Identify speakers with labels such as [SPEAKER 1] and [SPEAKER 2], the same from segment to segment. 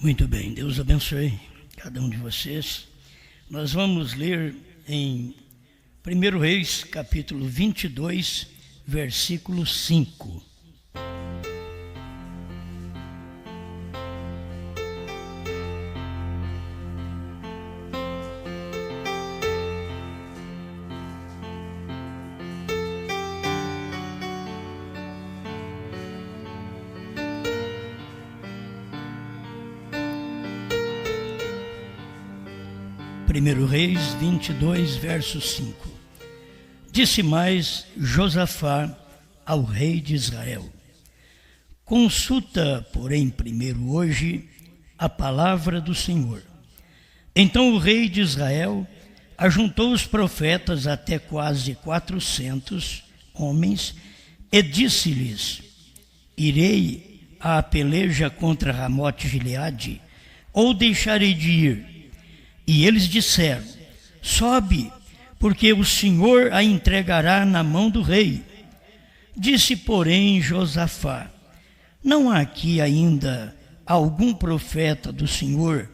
[SPEAKER 1] Muito bem, Deus abençoe cada um de vocês. Nós vamos ler em 1 Reis, capítulo 22, versículo 5. Primeiro Reis 22, verso 5. Disse mais Josafá ao rei de Israel: consulta, porém, primeiro hoje a palavra do Senhor. Então o rei de Israel ajuntou os profetas, até quase 400 homens, e disse-lhes: irei à peleja contra Ramote-Gileade, ou deixarei de ir? E eles disseram: sobe, porque o Senhor a entregará na mão do rei. Disse, porém, Josafá: não há aqui ainda algum profeta do Senhor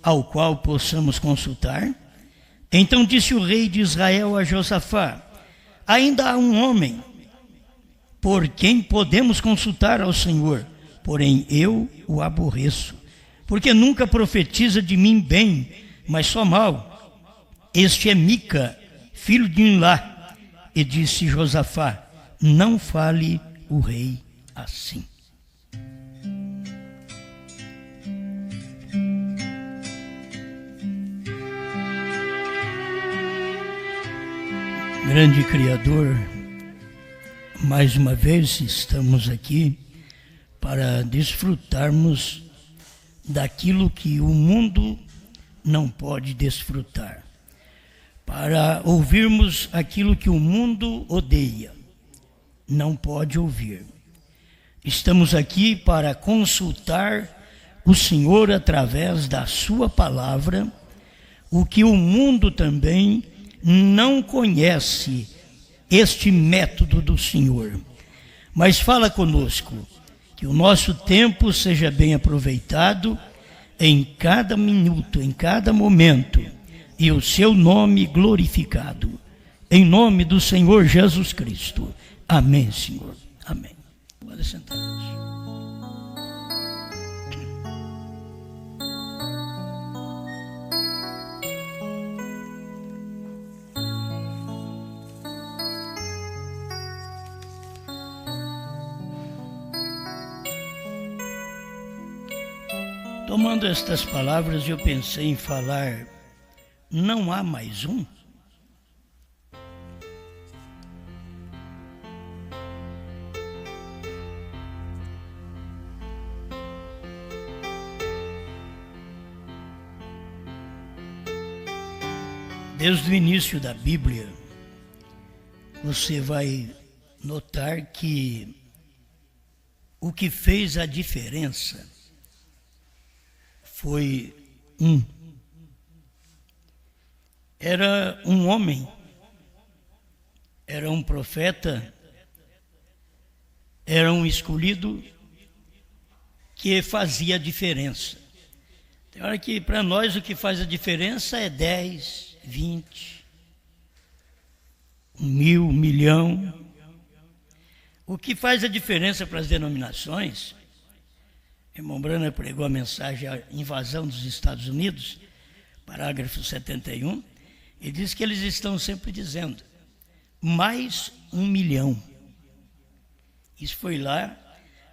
[SPEAKER 1] ao qual possamos consultar? Então disse o rei de Israel a Josafá: ainda há um homem por quem podemos consultar ao Senhor, porém eu o aborreço, porque nunca profetiza de mim bem, mas só mal. Este é Mica, filho de Imlá. E disse Josafá: não fale o rei assim. Grande Criador, mais uma vez estamos aqui para desfrutarmos daquilo que o mundo não pode desfrutar, para ouvirmos aquilo que o mundo odeia, não pode ouvir. Estamos aqui para consultar o Senhor através da sua palavra, o que o mundo também não conhece, este método do Senhor. Mas fala conosco, que o nosso tempo seja bem aproveitado em cada minuto, em cada momento, e o seu nome glorificado. Em nome do Senhor Jesus Cristo. Amém, Senhor. Amém. Pode sentar-nos. Tomando estas palavras, eu pensei em falar: não há mais um? Desde o início da Bíblia, você vai notar que o que fez a diferença foi um. Era um homem, era um profeta, era um escolhido que fazia a diferença. Tem hora que para nós o que faz a diferença é 10, 20, 1.000, 1 milhão. O que faz a diferença para as denominações, irmão Brana pregou a mensagem à invasão dos Estados Unidos, parágrafo 71, e diz que eles estão sempre dizendo: mais 1 milhão. Isso foi lá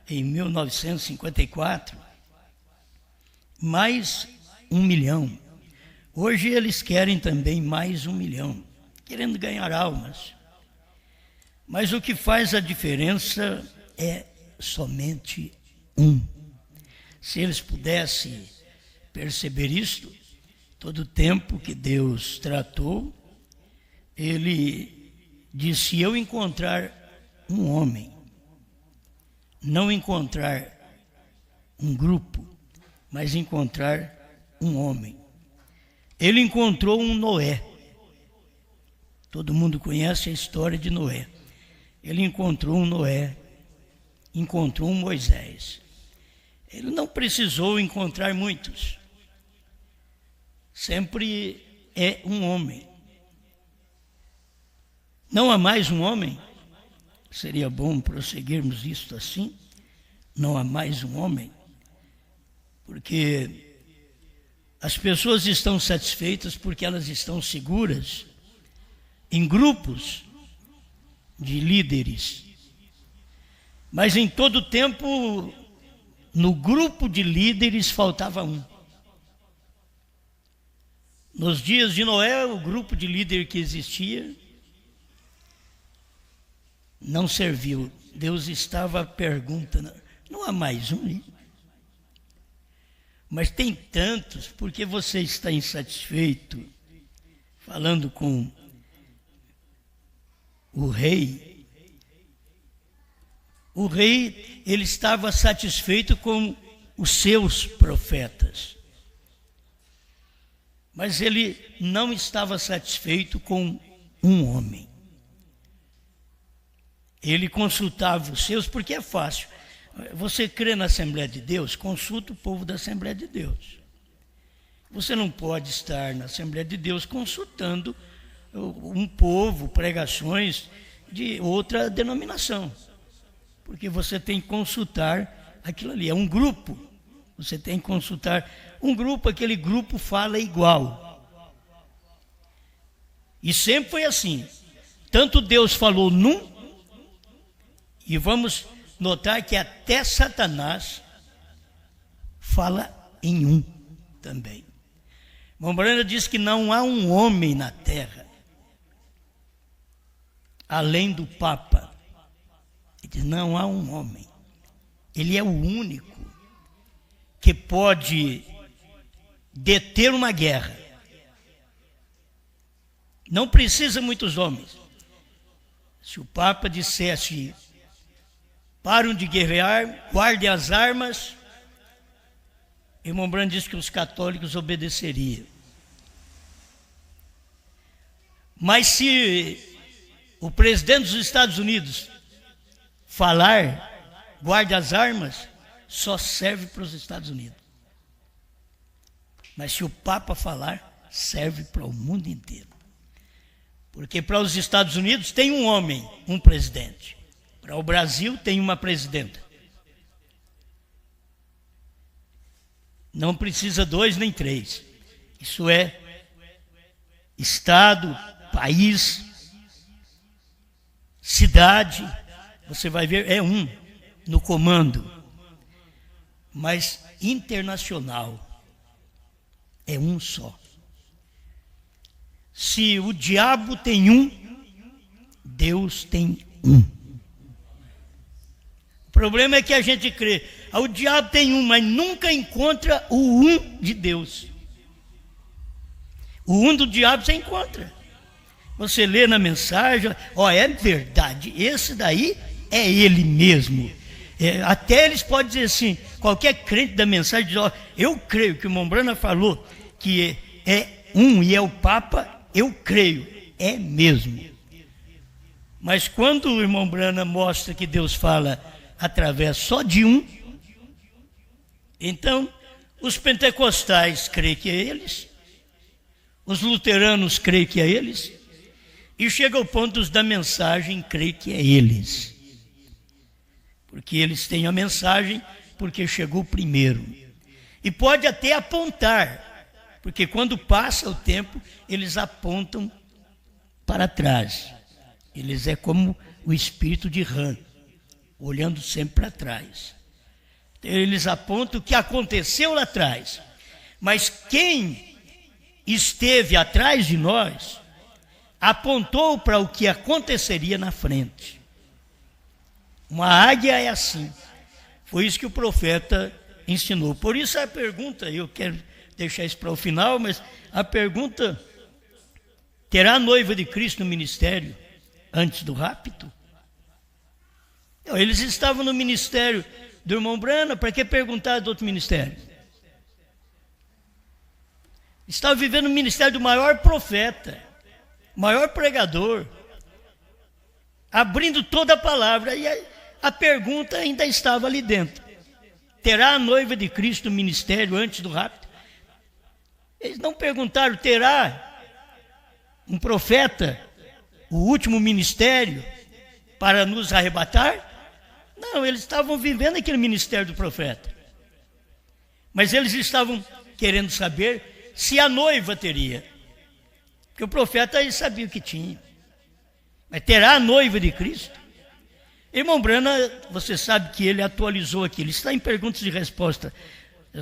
[SPEAKER 1] em 1954. Mais 1 milhão. Hoje eles querem também mais 1 milhão, querendo ganhar almas. Mas o que faz a diferença é somente um. Se eles pudessem perceber isto, todo o tempo que Deus tratou, ele disse: se eu encontrar um homem, não encontrar um grupo, mas encontrar um homem. Ele encontrou um Noé. Todo mundo conhece a história de Noé. Ele encontrou um Noé, encontrou um Moisés. ele não precisou encontrar muitos. Sempre é um homem. Não há mais um homem? Seria bom prosseguirmos isto assim. Não há mais um homem. Porque as pessoas estão satisfeitas porque elas estão seguras em grupos de líderes. Mas em todo tempo, no grupo de líderes faltava um. Nos dias de Noé, o grupo de líder que existia não serviu. Deus estava perguntando, não há mais um, hein? Mas tem tantos, porque você está insatisfeito? Falando com o rei, ele estava satisfeito com os seus profetas. Mas ele não estava satisfeito com um homem. Ele consultava os seus, porque é fácil. Você crê na Assembleia de Deus? Consulta o povo da Assembleia de Deus. Você não pode estar na Assembleia de Deus consultando um povo, pregações de outra denominação. Porque você tem que consultar aquilo ali. É um grupo. Você tem que consultar um grupo, aquele grupo fala igual. E sempre foi assim. Tanto Deus falou num, e vamos notar que até Satanás fala em um também. Mombrana diz que não há um homem na terra, além do Papa. Ele diz, não há um homem. Ele é o único que pode deter uma guerra. Não precisa muitos homens. Se o Papa dissesse, param de guerrear, guardem as armas, irmão Brando disse que os católicos obedeceriam. Mas se o presidente dos Estados Unidos falar, guarde as armas, só serve para os Estados Unidos. Mas se o Papa falar, serve para o mundo inteiro. Porque para os Estados Unidos tem um homem, um presidente. Para o Brasil tem uma presidenta. Não precisa 2 nem 3. Isso é estado, país, cidade. Você vai ver, é um no comando. Mas internacional é um só. Se o diabo tem um, Deus tem um. O problema é que a gente crê, o diabo tem um, mas nunca encontra o um de Deus. O um do diabo você encontra. Você lê na mensagem, é verdade, esse daí é ele mesmo. Até eles podem dizer assim, qualquer crente da mensagem diz, eu creio que o Mombrana falou que é um e é o Papa, eu creio, é mesmo. Mas quando o irmão Brana mostra que Deus fala através só de um, então os pentecostais creem que é eles, os luteranos creem que é eles, e chega ao ponto dos da mensagem creem que é eles. Porque eles têm a mensagem, porque chegou primeiro. E pode até apontar, porque quando passa o tempo, eles apontam para trás. Eles é como o espírito de rã, olhando sempre para trás. Eles apontam o que aconteceu lá atrás. Mas quem esteve atrás de nós, apontou para o que aconteceria na frente. Uma águia é assim. Foi isso que o profeta ensinou. Por isso a pergunta, eu quero deixar isso para o final, mas a pergunta, terá a noiva de Cristo no ministério antes do rapto? Eles estavam no ministério do irmão Brana, para que perguntar do outro ministério? Estavam vivendo o ministério do maior profeta, maior pregador, abrindo toda a palavra, e a pergunta ainda estava ali dentro. terá a noiva de Cristo ministério antes do rapto? Eles não perguntaram, terá um profeta o último ministério para nos arrebatar? Não, eles estavam vivendo aquele ministério do profeta. Mas eles estavam querendo saber se a noiva teria. Porque o profeta ele sabia o que tinha. Mas terá a noiva de Cristo? Irmão Brana, você sabe que ele atualizou aqui. Ele está em perguntas e respostas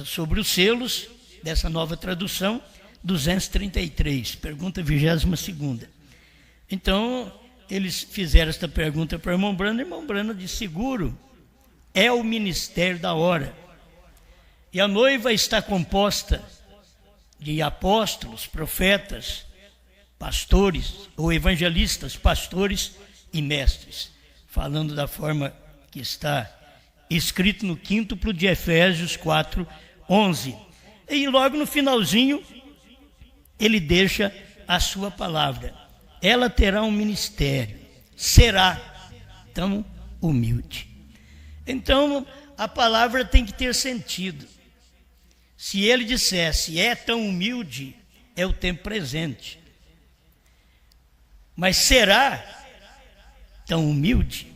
[SPEAKER 1] sobre os selos dessa nova tradução, 233, pergunta 22ª. Então, eles fizeram esta pergunta para o irmão Brana disse, seguro, é o ministério da hora. E a noiva está composta de apóstolos, profetas, pastores, ou evangelistas, pastores e mestres, falando da forma que está escrito no quíntuplo de Efésios 4:11. E logo no finalzinho, ele deixa a sua palavra. Ela terá um ministério, será tão humilde. Então, a palavra tem que ter sentido. Se ele dissesse, é tão humilde, é o tempo presente. Mas será tão humilde?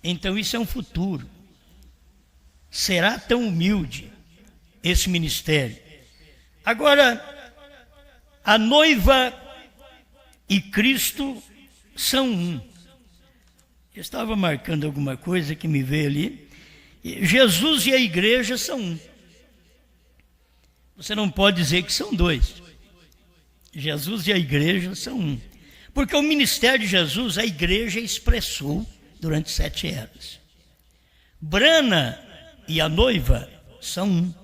[SPEAKER 1] Então isso é um futuro. Será tão humilde esse ministério? Agora, a noiva e Cristo são um. Eu estava marcando alguma coisa que me veio ali. Jesus e a igreja são um. Você não pode dizer que são dois. Jesus e a igreja são um. Porque o ministério de Jesus, a igreja expressou durante 7 eras. Brana e a noiva são um.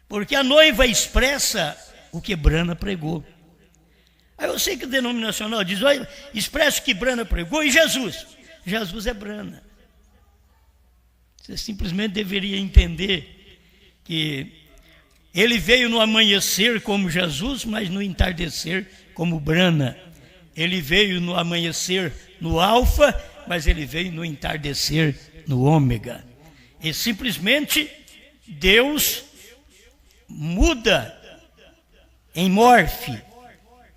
[SPEAKER 1] Porque a noiva expressa o que Brana pregou. Aí eu sei que o denominacional diz, olha, expressa o que Brana pregou e Jesus. Jesus é Brana. Você simplesmente deveria entender que ele veio no amanhecer como Jesus, mas no entardecer como Brana. Ele veio no amanhecer no alfa, mas ele veio no entardecer no ômega. E simplesmente Deus muda em morfe.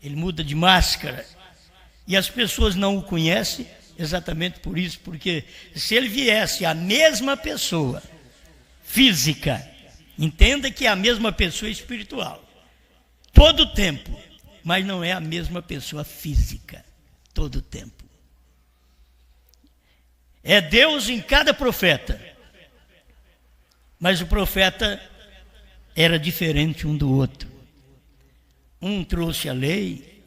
[SPEAKER 1] Ele muda de máscara. E as pessoas não o conhecem exatamente por isso, porque se ele viesse a mesma pessoa física, entenda que é a mesma pessoa espiritual, todo o tempo, mas não é a mesma pessoa física, todo o tempo. É Deus em cada profeta, mas o profeta era diferente um do outro. Um trouxe a lei,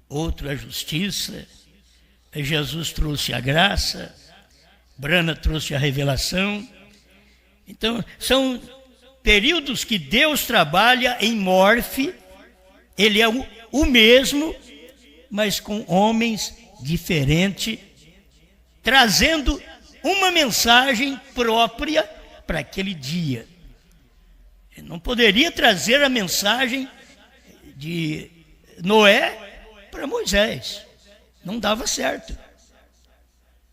[SPEAKER 1] outro a justiça, Jesus trouxe a graça, Brana trouxe a revelação. Então, são períodos que Deus trabalha em morfe, ele é o mesmo, mas com homens diferentes, trazendo uma mensagem própria para aquele dia. Ele não poderia trazer a mensagem de Noé para Moisés. Não dava certo.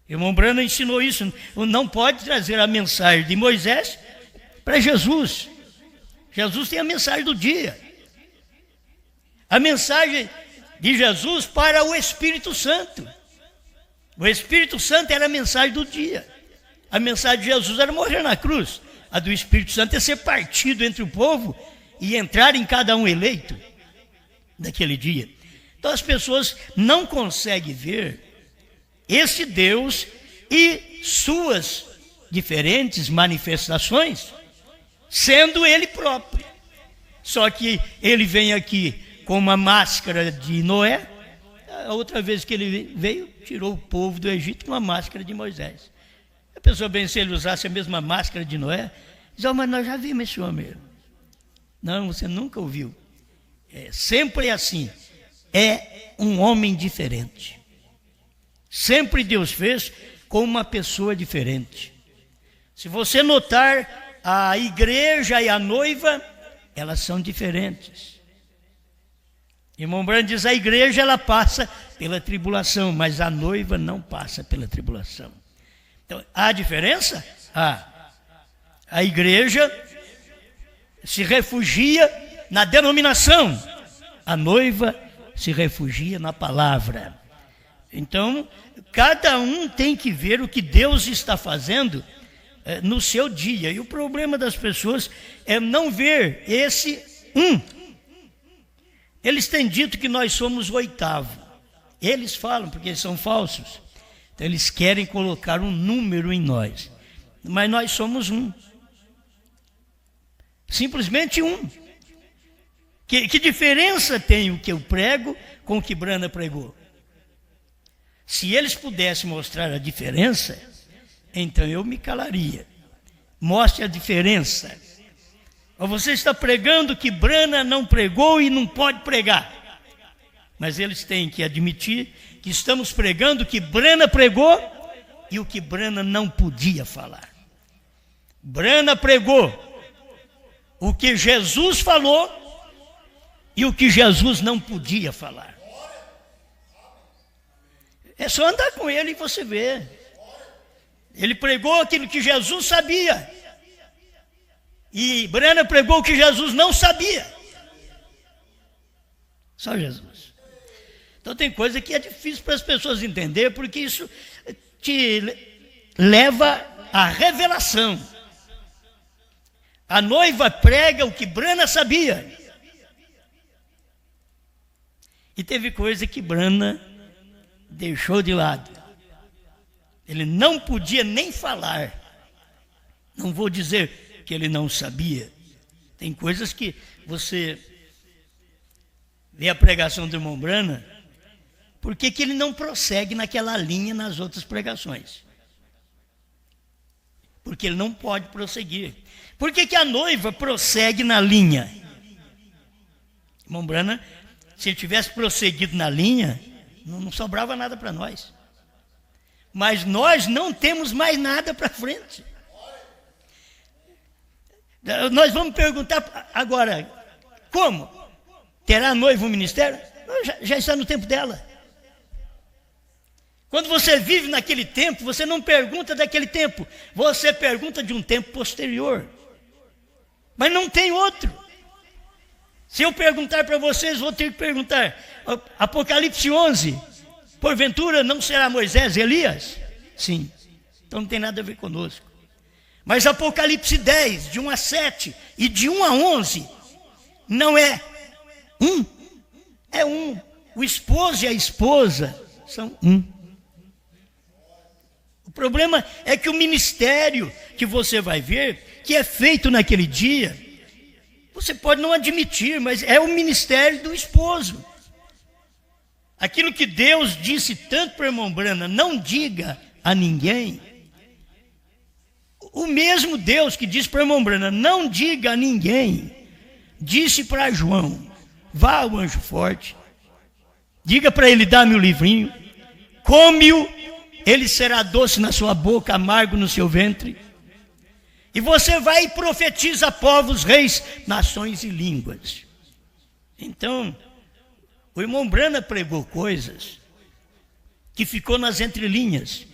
[SPEAKER 1] O irmão Brana ensinou isso. Não pode trazer a mensagem de Moisés para Jesus. Jesus tem a mensagem do dia. A mensagem de Jesus para o Espírito Santo. O Espírito Santo era a mensagem do dia. A mensagem de Jesus era morrer na cruz. A do Espírito Santo é ser partido entre o povo e entrar em cada um eleito daquele dia. Então as pessoas não conseguem ver esse Deus e suas diferentes manifestações sendo ele próprio. Só que ele vem aqui com uma máscara de Noé. A outra vez que ele veio, tirou o povo do Egito com uma máscara de Moisés. A pessoa bem, se ele usasse a mesma máscara de Noé, diz, oh, mas nós já vimos esse homem. Não, você nunca ouviu. Sempre é assim. É um homem diferente. Sempre Deus fez com uma pessoa diferente. Se você notar, a igreja e a noiva, elas são diferentes. Irmão Brando diz, a igreja ela passa pela tribulação, mas a noiva não passa pela tribulação. Então, há diferença? Há. A igreja se refugia na denominação, a noiva se refugia na palavra. Então, cada um tem que ver o que Deus está fazendo no seu dia. E o problema das pessoas é não ver esse um. Eles têm dito que nós somos o oitavo. Eles falam porque eles são falsos. Então eles querem colocar um número em nós. Mas nós somos um. Simplesmente um. Que diferença tem o que eu prego com o que Brana pregou? Se eles pudessem mostrar a diferença, então eu me calaria. Mostre a diferença. Mas você está pregando que Brana não pregou e não pode pregar. Mas eles têm que admitir que estamos pregando o que Brana pregou e o que Brana não podia falar. Brana pregou o que Jesus falou e o que Jesus não podia falar. É só andar com ele e você vê. Ele pregou aquilo que Jesus sabia. E Brana pregou o que Jesus não sabia. Só Jesus. Então tem coisa que é difícil para as pessoas entender, porque isso te leva à revelação. A noiva prega o que Brana sabia. E teve coisa que Brana deixou de lado. Ele não podia nem falar. Não vou dizer que ele não sabia. Tem coisas que você vê a pregação do irmão Brana, por que ele não prossegue naquela linha nas outras pregações? Porque ele não pode prosseguir. Por que a noiva prossegue na linha? Irmão Brana, se ele tivesse prosseguido na linha, não sobrava nada para nós. Mas nós não temos mais nada para frente. Nós vamos perguntar agora, como? Terá a noiva um ministério? Já está no tempo dela. Quando você vive naquele tempo, você não pergunta daquele tempo, você pergunta de um tempo posterior. Mas não tem outro. Se eu perguntar para vocês, vou ter que perguntar, Apocalipse 11, porventura não será Moisés e Elias? Sim, então não tem nada a ver conosco. Mas Apocalipse 10, de 1 a 7 e de 1 a 11, não é um, é um. O esposo e a esposa são um. O problema é que o ministério que você vai ver, que é feito naquele dia, você pode não admitir, mas é o ministério do esposo. Aquilo que Deus disse tanto para o irmão Brana, não diga a ninguém. O mesmo Deus que disse para o irmão Brana, não diga a ninguém, disse para João, vá ao anjo forte, diga para ele, dá-me o livrinho, come-o, ele será doce na sua boca, amargo no seu ventre. E você vai e profetiza a povos, reis, nações e línguas. Então, o irmão Brana pregou coisas que ficou nas entrelinhas.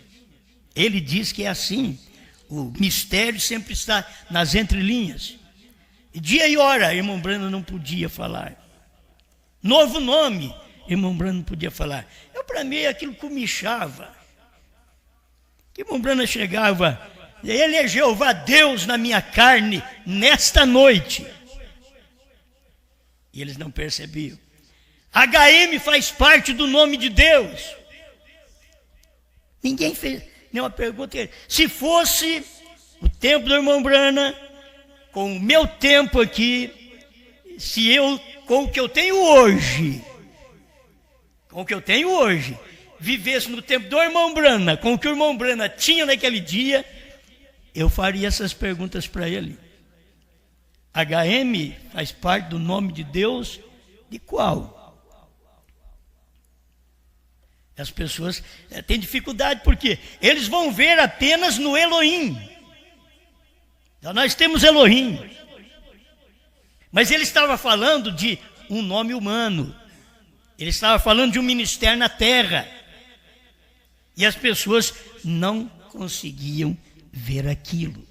[SPEAKER 1] Ele diz que é assim. O mistério sempre está nas entrelinhas. E dia e hora, irmão Brana não podia falar. Novo nome, irmão Brana não podia falar. Para mim, aquilo comichava. Que irmão Brana chegava, ele é Jeová Deus na minha carne, nesta noite. E eles não percebiam. HM faz parte do nome de Deus. Ninguém fez nenhuma pergunta. Se fosse o tempo do irmão Brana, com o meu tempo aqui, se eu, com o que eu tenho hoje, vivesse no tempo do irmão Brana, com o que o irmão Brana tinha naquele dia, eu faria essas perguntas para ele. HM faz parte do nome de Deus, de qual? As pessoas têm dificuldade, porque eles vão ver apenas no Elohim. Então nós temos Elohim. Mas ele estava falando de um nome humano. Ele estava falando de um ministério na terra. E as pessoas não conseguiam ver aquilo.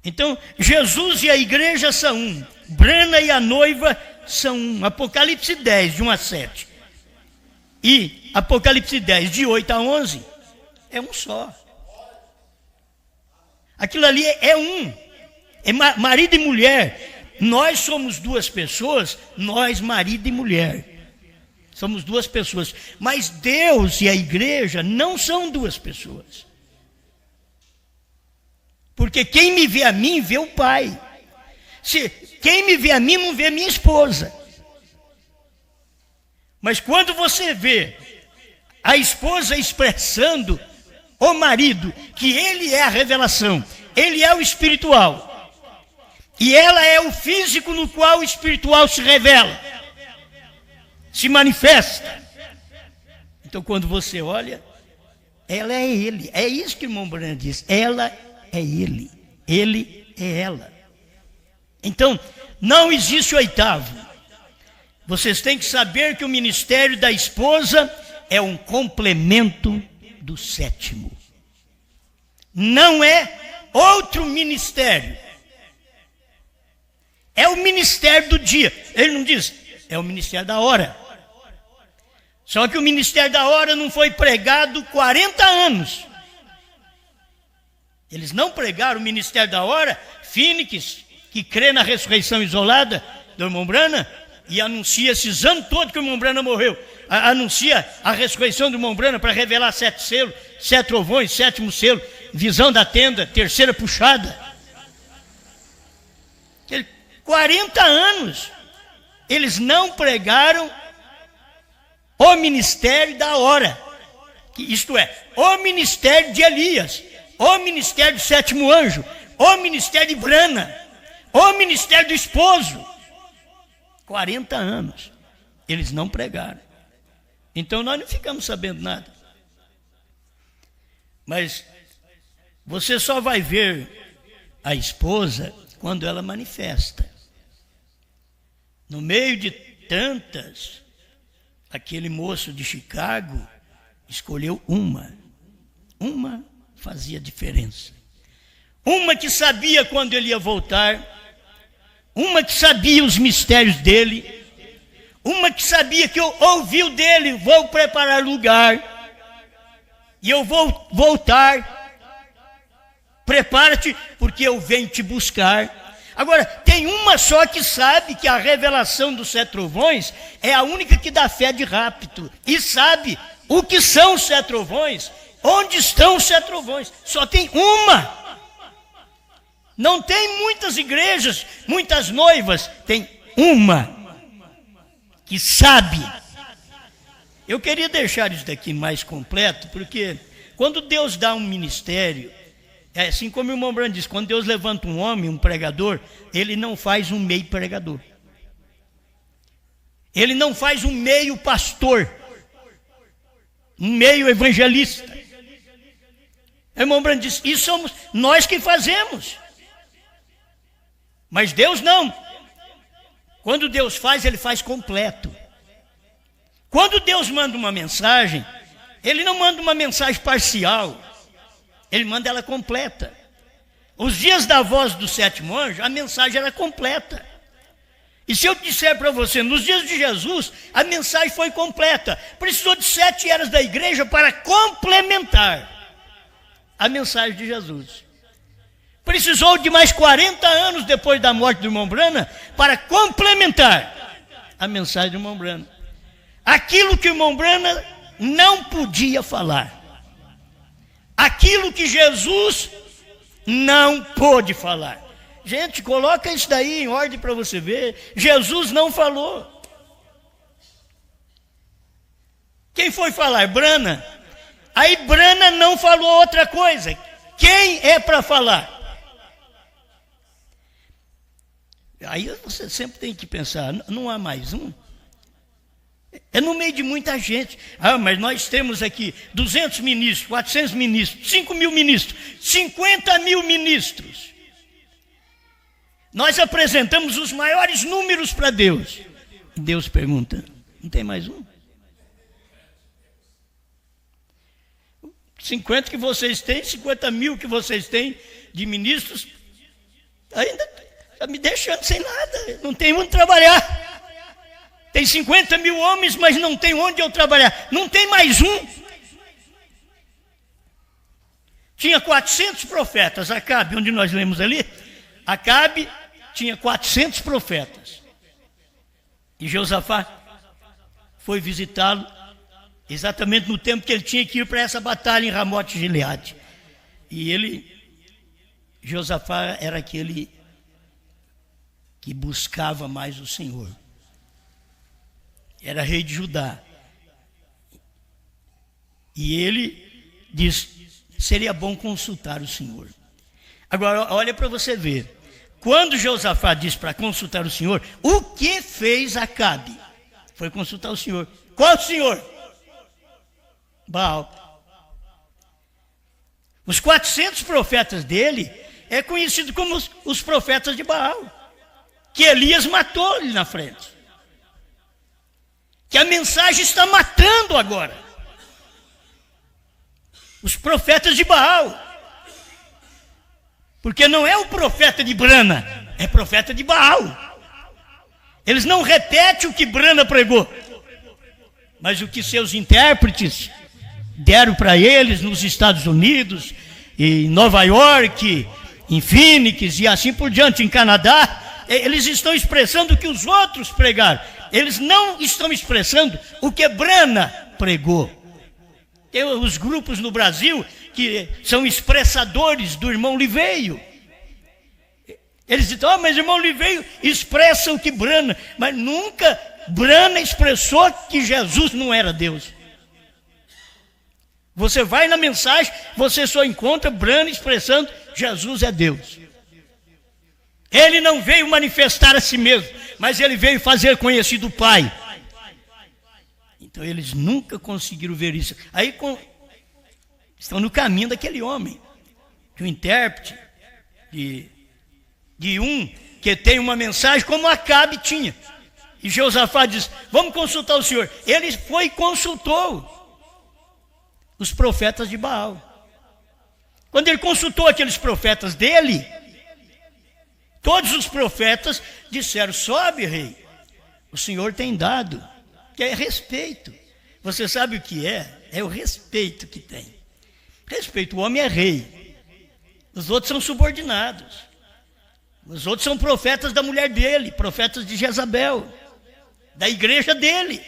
[SPEAKER 1] Então, Jesus e a igreja são um. Brana e a noiva são um. Apocalipse 10, de 1 a 7. E Apocalipse 10, de 8 a 11, é um só. Aquilo ali é um. É marido e mulher. Nós somos duas pessoas, nós, marido e mulher. Somos duas pessoas. Mas Deus e a igreja não são duas pessoas. Porque quem me vê a mim, vê o Pai. Quem me vê a mim, não vê a minha esposa. Mas quando você vê a esposa expressando o marido, que ele é a revelação, ele é o espiritual, e ela é o físico no qual o espiritual se revela, se manifesta. Então, quando você olha, ela é ele. É isso que o irmão Branham diz. Ela é ele é ela. Então, não existe oitavo. Vocês têm que saber que o ministério da esposa é um complemento do sétimo. Não é outro ministério. É o ministério do dia. Ele não diz, é o ministério da hora. Só que o ministério da hora não foi pregado 40 anos. Eles não pregaram o ministério da hora. Fênix, que crê na ressurreição isolada do irmão Branham, e anuncia esses anos todos que o irmão Branham morreu. Anuncia a ressurreição do irmão Branham para revelar 7 selos, 7 trovões, 7º selo, visão da tenda, 3ª puxada. 40 anos. Eles não pregaram o ministério da hora. Isto é, o ministério de Elias, o ministério do 7º anjo, o ministério de Branham, o ministério do esposo. 40 anos. Eles não pregaram. Então nós não ficamos sabendo nada. Mas você só vai ver a esposa quando ela manifesta. No meio de tantas, aquele moço de Chicago escolheu uma. Uma fazia diferença. Uma que sabia quando ele ia voltar. Uma que sabia os mistérios dele. Uma que sabia que eu ouviu dele, vou preparar lugar. E eu vou voltar. Prepara-te, porque eu venho te buscar. Agora, tem uma só que sabe que a revelação dos 7 trovões é a única que dá fé de rapto. E sabe o que são os 7 trovões, onde estão os 7 trovões. Só tem uma. Não tem muitas igrejas, muitas noivas, tem uma que sabe. Eu queria deixar isso daqui mais completo, porque quando Deus dá um ministério, é assim como o irmão Branham diz, quando Deus levanta um homem, um pregador, ele não faz um meio pregador. Ele não faz um meio pastor, um meio evangelista. O irmão Branham diz, isso somos nós que fazemos. Mas Deus não. Quando Deus faz, ele faz completo. Quando Deus manda uma mensagem, ele não manda uma mensagem parcial. Ele manda ela completa. Os dias da voz do 7º anjo, a mensagem era completa. E se eu disser para você, nos dias de Jesus, a mensagem foi completa. Precisou de 7 eras da igreja para complementar a mensagem de Jesus. Precisou de mais 40 anos depois da morte do irmão Branham para complementar a mensagem do irmão Branham. Aquilo que o irmão Branham não podia falar. Aquilo que Jesus não pôde falar. Gente, coloca isso daí em ordem para você ver. Jesus não falou. Quem foi falar? Branham. Aí Branham não falou outra coisa. Quem é para falar? Aí você sempre tem que pensar, não há mais um? É no meio de muita gente. Mas nós temos aqui 200 ministros, 400 ministros, 5.000 ministros, 50.000 ministros. Nós apresentamos os maiores números para Deus. E Deus pergunta, não tem mais um? 50 que vocês têm, 50.000 que vocês têm de ministros, Ainda está me deixando sem nada, não tem onde trabalhar. Tem 50 mil homens, mas não tem onde eu trabalhar. Não tem mais um. Tinha 400 profetas. Acabe, onde nós lemos ali, Acabe tinha 400 profetas. E Josafá foi visitá-lo exatamente no tempo que ele tinha que ir para essa batalha em Ramote Gileade. E Josafá era aquele que buscava mais o Senhor. Era rei de Judá. E ele diz: seria bom consultar o Senhor. Agora, olha para você ver. Quando Josafá disse para consultar o Senhor, o que fez Acabe? Foi consultar o Senhor. Qual Senhor? Baal. Os 400 profetas dele é conhecido como os profetas de Baal, que Elias matou ali na frente, que a mensagem está matando agora. Os profetas de Baal. Porque não é o profeta de Brana, é profeta de Baal. Eles não repetem o que Brana pregou, mas o que seus intérpretes deram para eles nos Estados Unidos, em Nova York, em Phoenix e assim por diante, em Canadá. Eles estão expressando o que os outros pregaram. Eles não estão expressando o que Brana pregou. Tem os grupos no Brasil que são expressadores do irmão Liveio. Eles dizem: mas o irmão Liveio expressa o que Brana, mas nunca Brana expressou que Jesus não era Deus. Você vai na mensagem, você só encontra Brana expressando: Jesus é Deus. Ele não veio manifestar a si mesmo, mas ele veio fazer conhecido o Pai. Então eles nunca conseguiram ver isso. Aí estão no caminho daquele homem, de um intérprete, de um que tem uma mensagem como Acabe tinha. E Josafá diz: vamos consultar o Senhor. Ele foi e consultou os profetas de Baal. Quando ele consultou aqueles profetas dele, todos os profetas disseram: sobe, rei, o Senhor tem dado, que é respeito. Você sabe o que é? É o respeito que tem. Respeito, o homem é rei, os outros são subordinados, os outros são profetas da mulher dele, profetas de Jezabel, da igreja dele.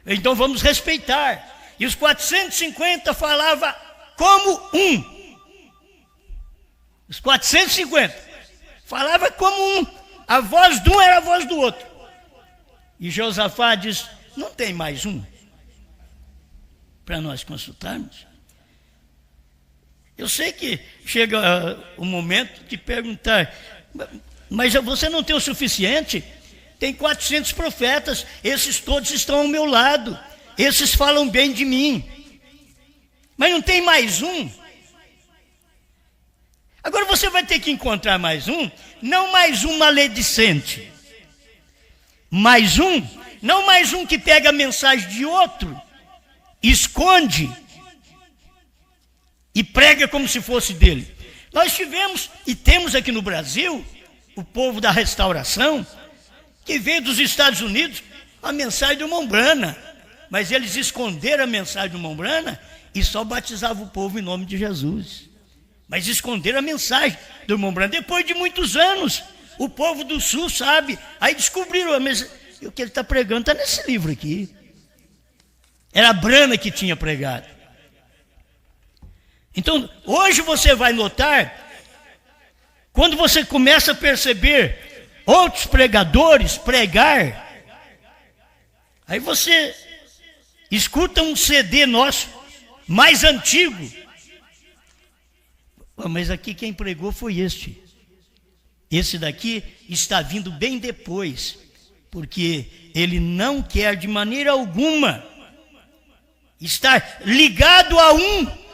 [SPEAKER 1] Então vamos respeitar. E os 450 falavam como um. Os 450 falavam como um. A voz de um era a voz do outro. E Josafá diz: não tem mais um para nós consultarmos? Eu sei que chega o momento de perguntar: mas você não tem o suficiente? Tem 400 profetas, esses todos estão ao meu lado, esses falam bem de mim, mas não tem mais um? Agora você vai ter que encontrar mais um, não mais um maledicente, mais um, não mais um que pega a mensagem de outro, esconde e prega como se fosse dele. Nós tivemos e temos aqui no Brasil o povo da restauração, que veio dos Estados Unidos a mensagem do irmão Brana, mas eles esconderam a mensagem do irmão Brana e só batizavam o povo em nome de Jesus. Mas esconderam a mensagem do irmão Brana. Depois de muitos anos, o povo do Sul sabe, aí descobriram o que ele está pregando está nesse livro aqui. Era Brana que tinha pregado. Então, hoje você vai notar, quando você começa a perceber outros pregadores pregar, aí você escuta um CD nosso, mais antigo. Mas aqui quem pregou foi este. Esse daqui está vindo bem depois, porque ele não quer de maneira alguma estar ligado a um.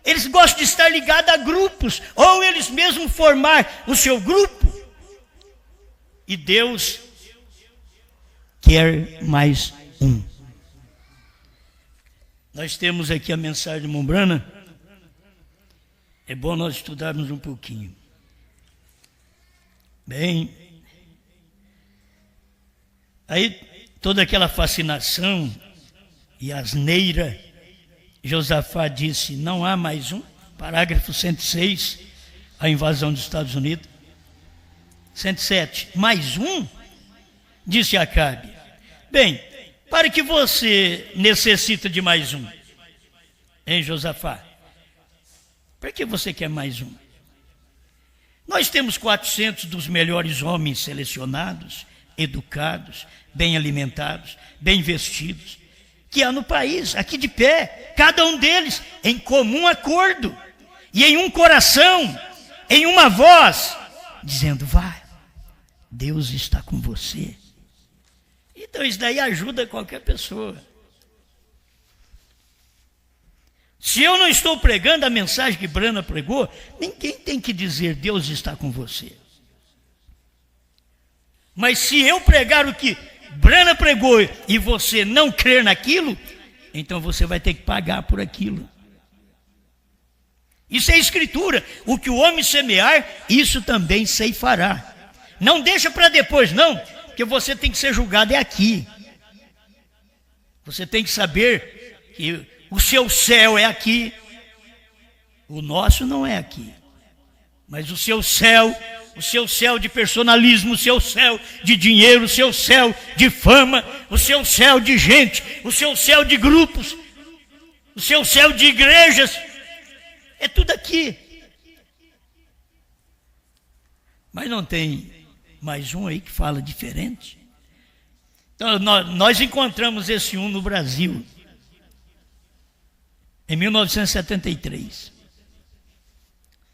[SPEAKER 1] Eles gostam de estar ligados a grupos, ou eles mesmos formar o seu grupo. E Deus quer mais um. Nós temos aqui a mensagem de irmão Brana. É bom nós estudarmos um pouquinho. Bem, aí toda aquela fascinação e asneira, Josafá disse: não há mais um. Parágrafo 106, a invasão dos Estados Unidos. 107, mais um? Disse Acabe. Bem, para que você necessita de mais um? Hein, Josafá? Para que você quer mais um? Nós temos 400 dos melhores homens selecionados, educados, bem alimentados, bem vestidos, que há no país, aqui de pé, cada um deles em comum acordo, e em um coração, em uma voz, dizendo: vai, Deus está com você. Então isso daí ajuda qualquer pessoa. Se eu não estou pregando a mensagem que Brana pregou, ninguém tem que dizer: Deus está com você. Mas se eu pregar o que Brana pregou e você não crer naquilo, então você vai ter que pagar por aquilo. Isso é escritura. O que o homem semear, isso também ceifará. Não deixa para depois, não, porque você tem que ser julgado aqui. Você tem que saber que o seu céu é aqui, o nosso não é aqui. Mas o seu céu de personalismo, o seu céu de dinheiro, o seu céu de fama, o seu céu de gente, o seu céu de grupos, o seu céu de igrejas, é tudo aqui. Mas não tem mais um aí que fala diferente? Então nós encontramos esse um no Brasil, em 1973.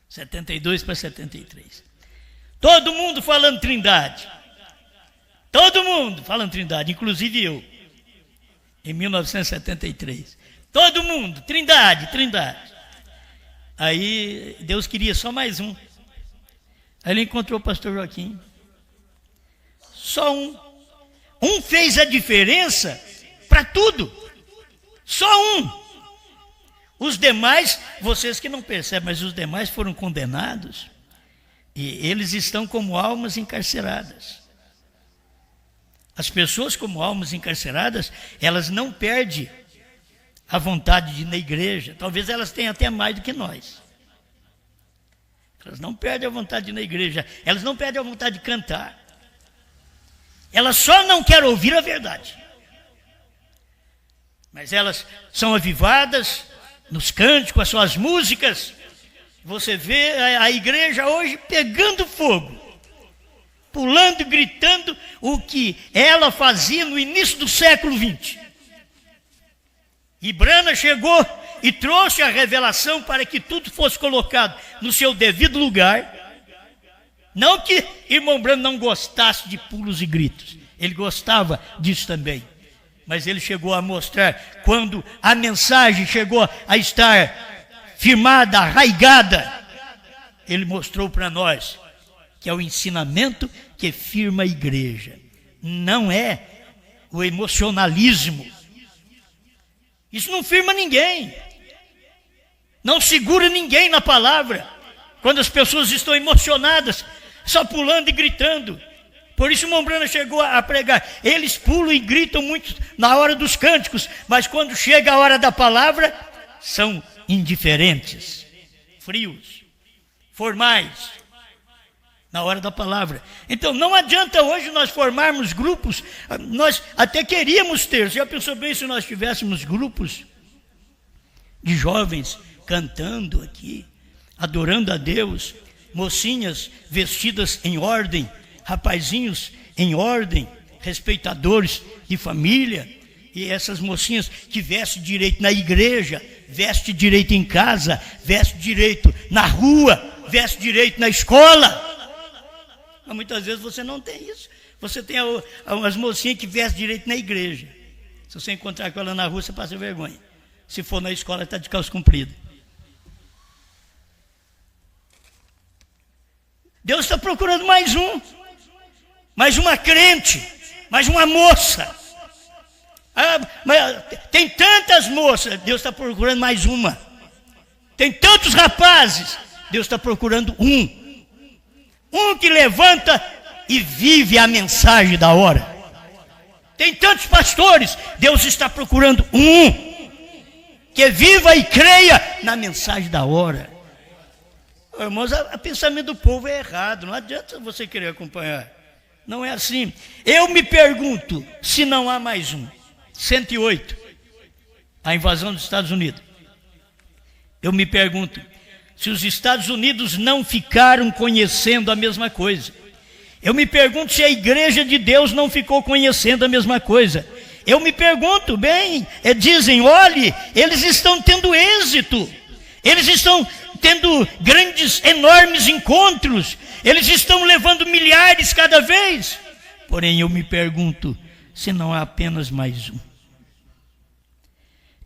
[SPEAKER 1] 72 para 73. Todo mundo falando Trindade. Todo mundo falando Trindade, inclusive eu. Em 1973. Todo mundo, Trindade, Trindade. Aí Deus queria só mais um. Aí ele encontrou o pastor Joaquim. Só um. Um fez a diferença para tudo. Só um. Os demais, vocês que não percebem, mas os demais foram condenados. E eles estão como almas encarceradas. As pessoas como almas encarceradas, elas não perdem a vontade de ir na igreja. Talvez elas tenham até mais do que nós. Elas não perdem a vontade de ir na igreja. Elas não perdem a vontade de cantar. Elas só não querem ouvir a verdade. Mas elas são avivadas nos cânticos, com as suas músicas. Você vê a igreja hoje pegando fogo, pulando e gritando o que ela fazia no início do século XX. E Brana chegou e trouxe a revelação para que tudo fosse colocado no seu devido lugar. Não que irmão Brana não gostasse de pulos e gritos, ele gostava disso também. Mas ele chegou a mostrar, quando a mensagem chegou a estar firmada, arraigada, ele mostrou para nós que é o ensinamento que firma a igreja. Não é o emocionalismo. Isso não firma ninguém. Não segura ninguém na palavra. Quando as pessoas estão emocionadas, só pulando e gritando. Por isso Mombrana chegou a pregar. Eles pulam e gritam muito na hora dos cânticos, mas quando chega a hora da palavra, são indiferentes, frios, formais, na hora da palavra. Então não adianta hoje nós formarmos grupos. Nós até queríamos ter, já pensou bem se nós tivéssemos grupos de jovens cantando aqui, adorando a Deus, mocinhas vestidas em ordem, rapazinhos em ordem, respeitadores de família, e essas mocinhas que vestem direito na igreja, vestem direito em casa, vestem direito na rua, vestem direito na escola. Mas muitas vezes você não tem isso. Você tem as mocinhas que vestem direito na igreja. Se você encontrar com ela na rua, você passa vergonha. Se for na escola, está de calça comprida. Deus está procurando mais um. Mais uma crente, mais uma moça. Mas tem tantas moças, Deus está procurando mais uma. Tem tantos rapazes, Deus está procurando um. Um que levanta e vive a mensagem da hora. Tem tantos pastores, Deus está procurando um que viva e creia na mensagem da hora. Irmãos, o pensamento do povo é errado, não adianta você querer acompanhar. Não é assim. Eu me pergunto se não há mais um. 108, a invasão dos Estados Unidos. Eu me pergunto se os Estados Unidos não ficaram conhecendo a mesma coisa. Eu me pergunto se a igreja de Deus não ficou conhecendo a mesma coisa. Eu me pergunto, dizem, olhe, eles estão tendo êxito, eles estão tendo grandes, enormes encontros, eles estão levando milhares cada vez. Porém, eu me pergunto se não há apenas mais um.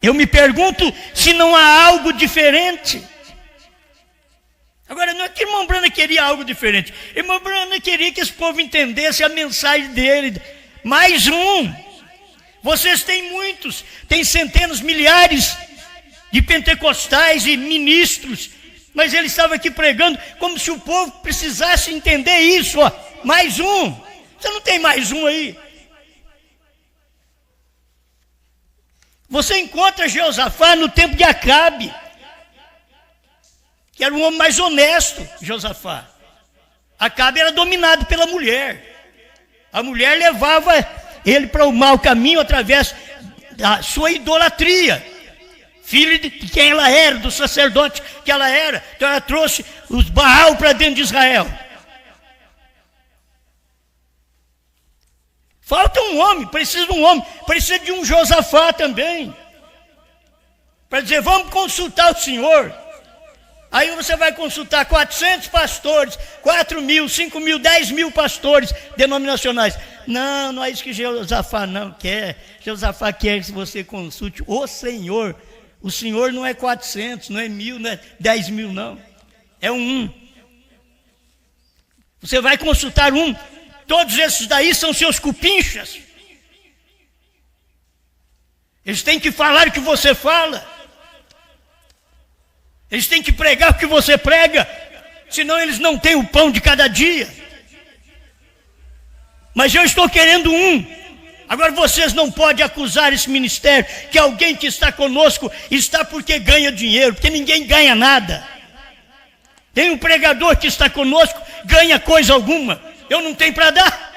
[SPEAKER 1] Eu me pergunto se não há algo diferente. Agora, não é que irmão Brana queria algo diferente. Irmão Brana queria que esse povo entendesse a mensagem dele. Mais um. Vocês têm muitos, tem centenas, milhares de pentecostais e ministros, mas ele estava aqui pregando como se o povo precisasse entender isso. Ó. Mais um. Você não tem mais um aí? Você encontra Jeosafá no tempo de Acabe, que era um homem mais honesto, Josafá. Acabe era dominado pela mulher. A mulher levava ele para o mau caminho através da sua idolatria. Filho de quem ela era, do sacerdote que ela era. Então ela trouxe os Baal para dentro de Israel. Falta um homem, precisa de um homem, precisa de um Josafá também. Para dizer, vamos consultar o Senhor. Aí você vai consultar 400 pastores, 4 mil, 5 mil, 10 mil pastores denominacionais. Não, não é isso que Josafá não quer. Josafá quer que você consulte o Senhor. O Senhor não é 400, não é 1000, não é 10 mil, não. É um. Você vai consultar um. Todos esses daí são seus cupinchas. Eles têm que falar o que você fala. Eles têm que pregar o que você prega, senão eles não têm o pão de cada dia. Mas eu estou querendo um. Agora vocês não podem acusar esse ministério que alguém que está conosco está porque ganha dinheiro, porque ninguém ganha nada. Tem um pregador que está conosco, ganha coisa alguma. Eu não tenho para dar.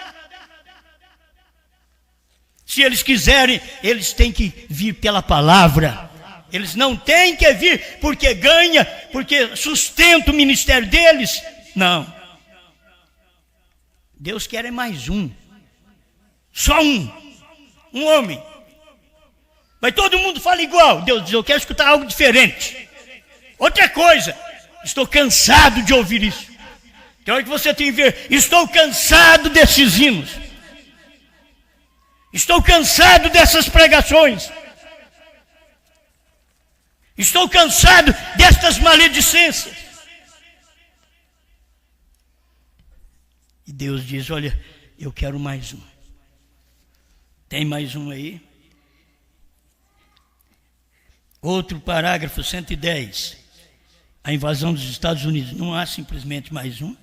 [SPEAKER 1] Se eles quiserem, eles têm que vir pela palavra. Eles não têm que vir porque ganha, porque sustenta o ministério deles. Não. Deus quer é mais um. Só um. Um homem. Mas todo mundo fala igual. Deus diz, eu quero escutar algo diferente. Outra coisa, estou cansado de ouvir isso. Tem hora que você tem que ver, estou cansado desses hinos. Estou cansado dessas pregações. Estou cansado destas maledicências. E Deus diz, olha, eu quero mais um. Tem mais um aí? Outro parágrafo, 110. A invasão dos Estados Unidos. Não há simplesmente mais um?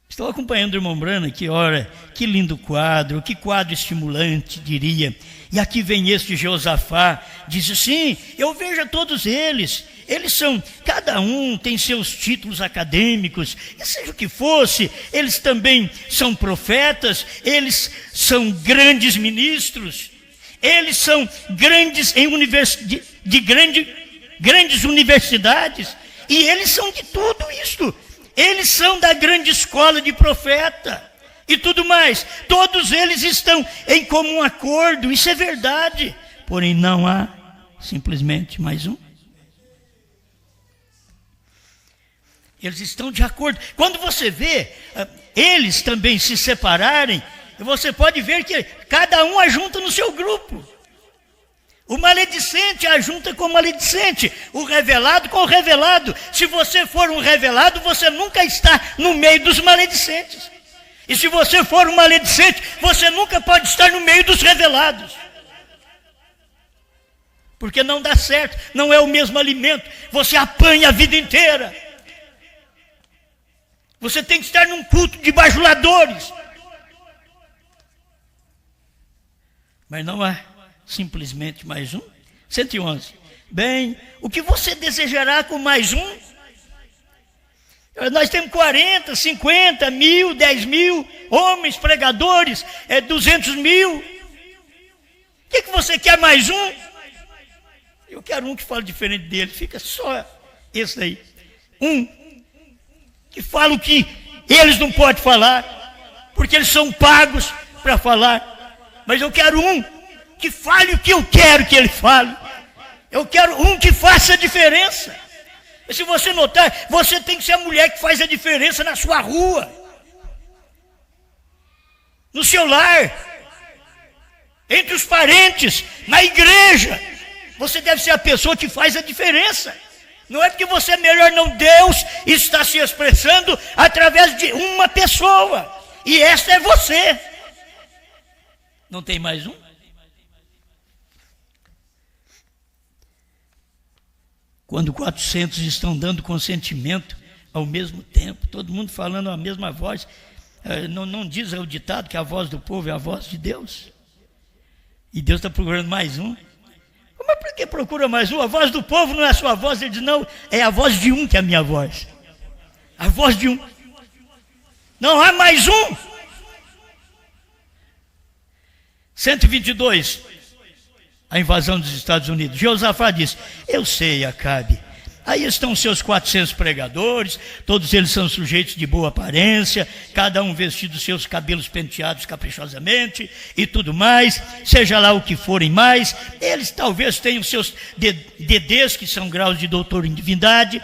[SPEAKER 1] Estou acompanhando o irmão Brana aqui, ora, que lindo quadro, que quadro estimulante, diria. E aqui vem este Josafá, diz assim, eu vejo a todos eles são, cada um tem seus títulos acadêmicos, e seja o que fosse, eles também são profetas, eles são grandes ministros, eles são grandes em grandes universidades, e eles são de tudo isto. Eles são da grande escola de profeta e tudo mais. Todos eles estão em comum acordo, isso é verdade. Porém, não há simplesmente mais um. Eles estão de acordo. Quando você vê eles também se separarem, você pode ver que cada um ajunta no seu grupo. O maledicente ajunta com o maledicente, o revelado com o revelado. Se você for um revelado, você nunca está no meio dos maledicentes. E se você for um maledicente, você nunca pode estar no meio dos revelados. Porque não dá certo, não é o mesmo alimento, você apanha a vida inteira. Você tem que estar num culto de bajuladores. Mas não há simplesmente mais um. 111. Bem, o que você desejará com mais um? Nós temos 40, 50, 1000, 10.000 homens pregadores, 200.000. O que você quer mais um? Eu quero um que fale diferente dele. Fica só esse aí. Um que fala o que eles não podem falar, porque eles são pagos para falar. Mas eu quero um que fale o que eu quero que ele fale. Eu quero um que faça a diferença. E se você notar, você tem que ser a mulher que faz a diferença na sua rua, no seu lar, entre os parentes, na igreja. Você deve ser a pessoa que faz a diferença. Não é porque você é melhor, não. Deus está se expressando através de uma pessoa, e esta é você. Não tem mais um? Quando 400 estão dando consentimento ao mesmo tempo, todo mundo falando a mesma voz, não diz o ditado que a voz do povo é a voz de Deus? E Deus está procurando mais um. Mas por que procura mais um? A voz do povo não é a sua voz. Ele diz, não, é a voz de um que é a minha voz. A voz de um. Não há mais um. 122. A invasão dos Estados Unidos. Josafá disse, eu sei, Acabe. Aí estão seus 400 pregadores, todos eles são sujeitos de boa aparência, cada um vestido seus cabelos penteados caprichosamente e tudo mais, seja lá o que forem mais. Eles talvez tenham seus DDs, que são graus de doutor em divindade.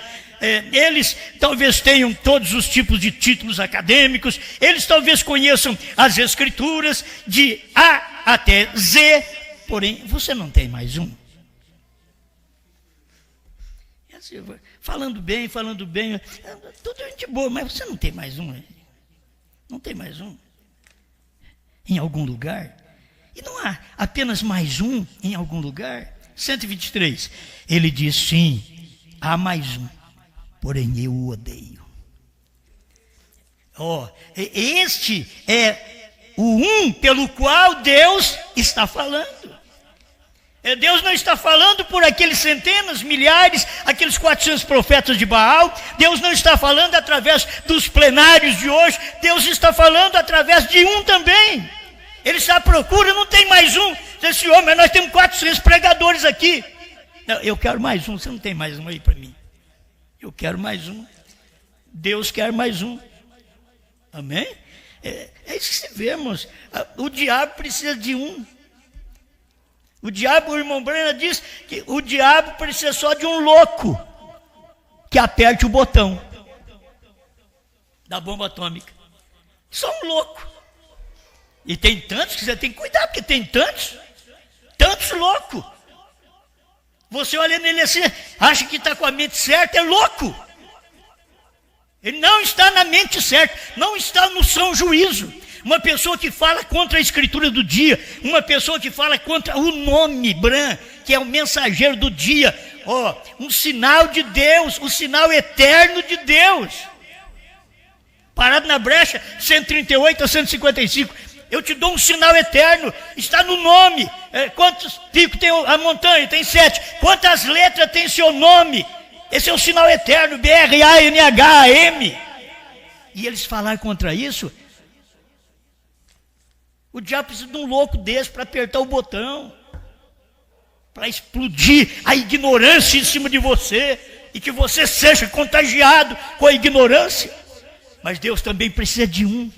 [SPEAKER 1] Eles talvez tenham todos os tipos de títulos acadêmicos. Eles talvez conheçam as escrituras de A até Z. Porém, você não tem mais um. Falando bem, tudo de boa, mas você não tem mais um. Não tem mais um. Em algum lugar. E não há apenas mais um em algum lugar. 123. Ele diz, sim, há mais um, porém eu o odeio. Este é o um pelo qual Deus está falando. Deus não está falando por aqueles centenas, milhares, aqueles 400 profetas de Baal. Deus não está falando através dos plenários de hoje. Deus está falando através de um também. Ele está à procura, não tem mais um. Diz, Senhor, mas nós temos 400 pregadores aqui. Não, eu quero mais um, você não tem mais um aí para mim. Eu quero mais um. Deus quer mais um. Amém? É isso que vemos. O diabo precisa de um. O diabo, o irmão Brena diz que o diabo precisa só de um louco que aperte o botão da bomba atômica. Só um louco. E tem tantos que você tem que cuidar, porque tem tantos loucos. Você olha nele assim, acha que está com a mente certa, é louco. Ele não está na mente certa, não está no são juízo. Uma pessoa que fala contra a escritura do dia, uma pessoa que fala contra o nome Bran, que é o mensageiro do dia, um sinal de Deus, o sinal eterno de Deus. Parado na brecha, 138 a 155. Eu te dou um sinal eterno, está no nome. Quantos picos tem a montanha? Tem 7. Quantas letras tem seu nome? Esse é o sinal eterno, BRANHAM. E eles falaram contra isso. O diabo precisa de um louco desse para apertar o botão, para explodir a ignorância em cima de você, e que você seja contagiado com a ignorância. Mas Deus também precisa de um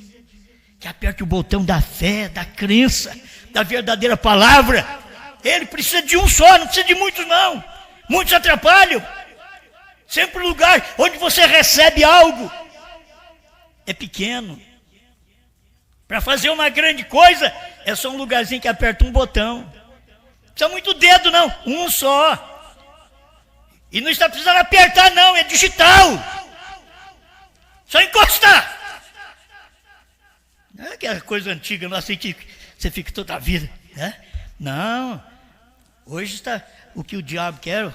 [SPEAKER 1] que aperte o botão da fé, da crença, da verdadeira palavra. Ele precisa de um só, não precisa de muitos não. Muitos atrapalham. Sempre o lugar onde você recebe algo é pequeno. Para fazer uma grande coisa, é só um lugarzinho que aperta um botão. Não precisa muito dedo não, um só. E não está precisando apertar não, é digital. Só encostar. Não é aquela coisa antiga, não assim que você fica toda a vida, né? Não. Hoje está o que o diabo quer,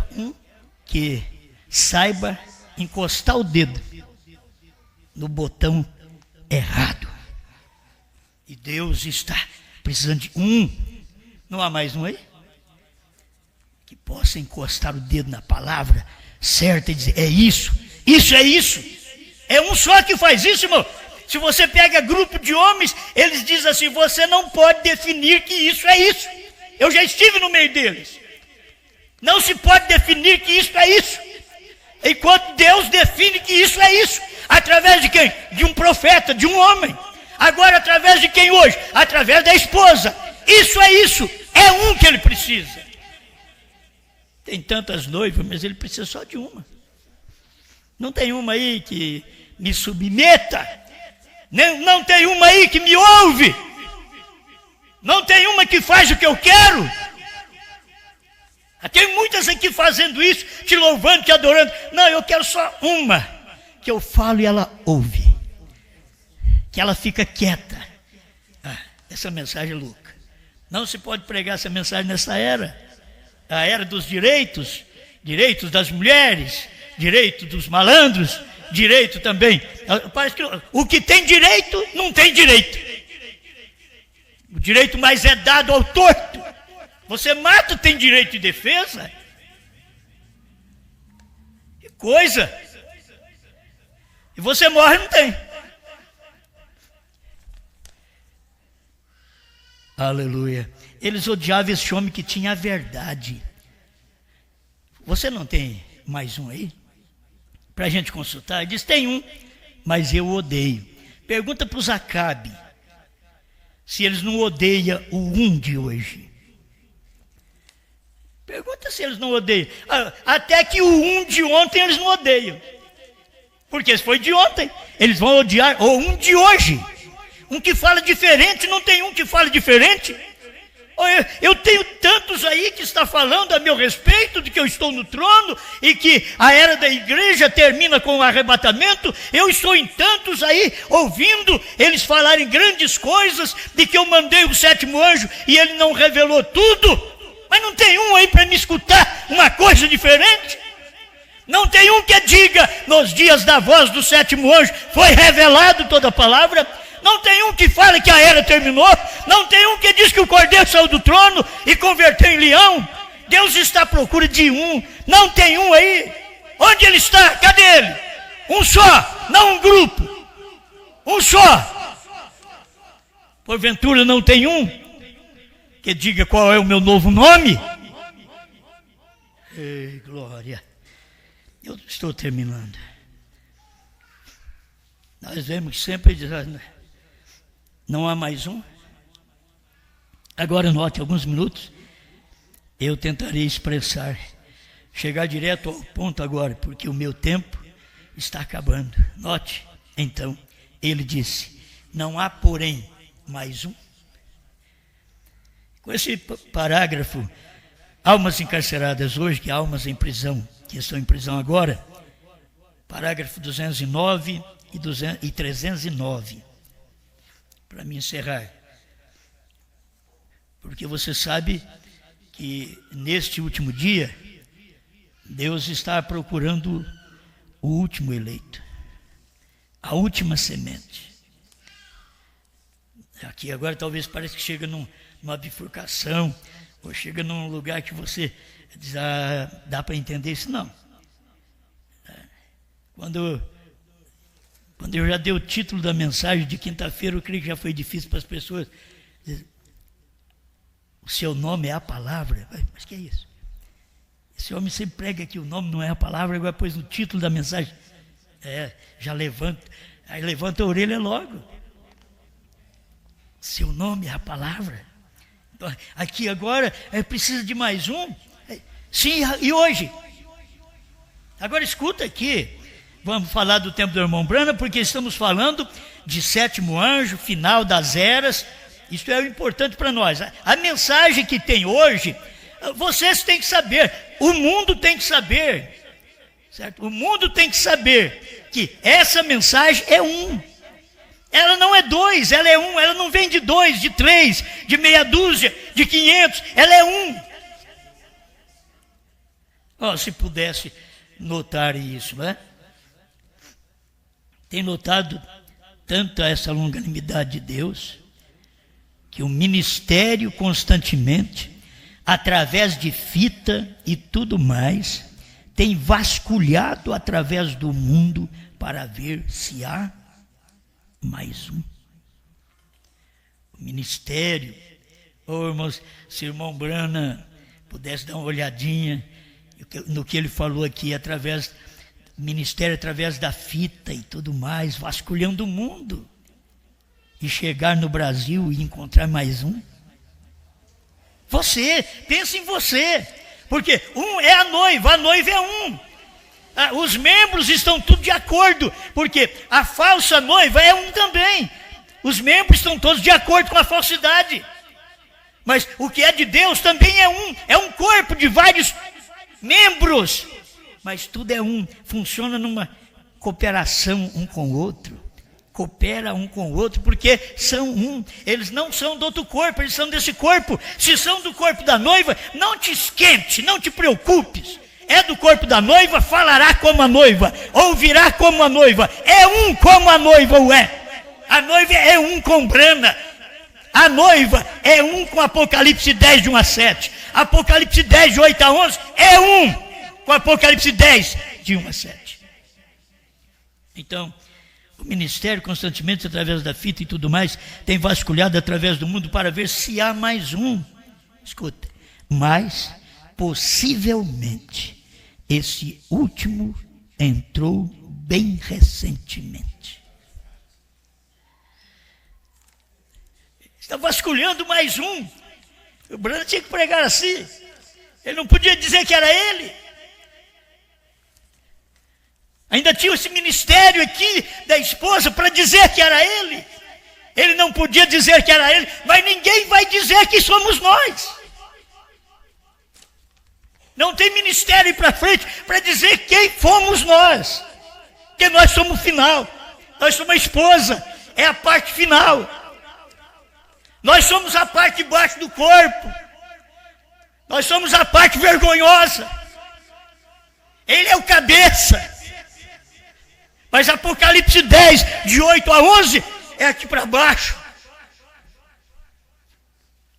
[SPEAKER 1] que saiba encostar o dedo no botão errado. E Deus está precisando de um. Não há mais um aí? Que possa encostar o dedo na palavra certa e dizer, é isso, isso é isso. É um só que faz isso, irmão. Se você pega grupo de homens, eles dizem assim, você não pode definir que isso é isso. Eu já estive no meio deles. Não se pode definir que isso é isso. Enquanto Deus define que isso é isso. Através de quem? De um profeta, de um homem. Agora, através de quem hoje? Através da esposa. Isso é isso. É um que ele precisa. Tem tantas noivas, mas ele precisa só de uma. Não tem uma aí que me submeta. Não tem uma aí que me ouve. Não tem uma que faz o que eu quero. Tem muitas aqui fazendo isso, te louvando, te adorando. Não, eu quero só uma, que eu falo e ela ouve. Que ela fica quieta. Essa mensagem é louca. Não se pode pregar essa mensagem nessa era. A era dos direitos, direitos das mulheres, direito dos malandros, direito também. Parece que o que tem direito, não tem direito. O direito mais é dado ao torto. Você mata, tem direito de defesa? Que coisa! E você morre, não tem. Aleluia. Eles odiavam esse homem que tinha a verdade. Você não tem mais um aí? Para a gente consultar? Ele diz, tem um, mas eu odeio. Pergunta para os Acabe se eles não odeiam o um de hoje. Pergunta se eles não odeiam. Até que o um de ontem eles não odeiam. Porque esse foi de ontem. Eles vão odiar o um de hoje. Um que fala diferente, não tem um que fala diferente. Eu tenho tantos aí que está falando a meu respeito, de que eu estou no trono e que a era da igreja termina com o arrebatamento. Eu estou em tantos aí ouvindo eles falarem grandes coisas, de que eu mandei o sétimo anjo e ele não revelou tudo. Mas não tem um aí para me escutar uma coisa diferente? Não tem um que diga, nos dias da voz do sétimo anjo, foi revelado toda a palavra? Não tem um que fale que a era terminou? Não tem um que diz que o cordeiro saiu do trono e converteu em leão? Deus está à procura de um. Não tem um aí? Onde ele está? Cadê ele? Um só, não um grupo. Um só. Porventura não tem um que diga qual é o meu novo nome? Ei, glória. Eu estou terminando. Nós vemos que sempre diz, não há mais um. Agora note, alguns minutos, eu tentarei expressar, chegar direto ao ponto agora, porque o meu tempo está acabando. Note, então, ele disse, não há porém mais um. Com esse parágrafo, almas encarceradas hoje, que almas em prisão, que estão em prisão agora, parágrafo 209 e 309, para me encerrar. Porque você sabe que neste último dia, Deus está procurando o último eleito, a última semente. Aqui agora talvez pareça que chega numa bifurcação, ou chega num lugar que você diz, dá para entender isso? Não. Quando eu já dei o título da mensagem de quinta-feira, eu creio que já foi difícil para as pessoas. O seu nome é a palavra. Mas que é isso? Esse homem sempre prega que o nome não é a palavra, agora pôs no título da mensagem. Já levanta. Aí levanta a orelha logo. Seu nome é a palavra. Então, aqui agora precisa de mais um. Sim, e hoje? Agora escuta aqui. Vamos falar do tempo do irmão Branham, porque estamos falando de sétimo anjo, final das eras. Isso é importante para nós. A mensagem que tem hoje, vocês têm que saber, o mundo tem que saber, certo? O mundo tem que saber que essa mensagem é um. Ela não é dois, ela é um. Ela não vem de dois, de três, de meia dúzia, de 500. Ela é um. Se pudesse notar isso, né? Tem notado tanto essa longanimidade de Deus, que o ministério constantemente, através de fita e tudo mais, tem vasculhado através do mundo para ver se há mais um. O ministério, irmãos, se o irmão Brana pudesse dar uma olhadinha no que ele falou aqui, através do ministério, através da fita e tudo mais, vasculhando o mundo, e chegar no Brasil e encontrar mais um. Você, pense em você, porque um é a noiva é um. Os membros estão tudo de acordo, porque a falsa noiva é um também. Os membros estão todos de acordo com a falsidade. Mas o que é de Deus também é um corpo de vários membros. Mas tudo é um, funciona numa cooperação um com o outro. Coopera um com o outro, porque são um. Eles não são do outro corpo, eles são desse corpo. Se são do corpo da noiva, não te esquente, não te preocupes. É do corpo da noiva, falará como a noiva, ouvirá como a noiva. É um como a noiva o é. A noiva é um com Brana. A noiva é um com Apocalipse 10, de 1 a 7. Apocalipse 10, de 8 a 11, é um com Apocalipse 10, de 1 a 7. Então, o ministério constantemente, através da fita e tudo mais, tem vasculhado através do mundo para ver se há mais um. Escuta, mas possivelmente esse último entrou bem recentemente. Está vasculhando mais um. O Brana tinha que pregar assim. Ele não podia dizer que era ele. Ainda tinha esse ministério aqui da esposa para dizer que era ele. Ele não podia dizer que era ele, mas ninguém vai dizer que somos nós. Não tem ministério para frente para dizer quem fomos nós. Porque nós somos o final. Nós somos a esposa, é a parte final. Nós somos a parte de baixo do corpo. Nós somos a parte vergonhosa. Ele é o cabeça. Mas Apocalipse 10, de 8 a 11, é aqui para baixo.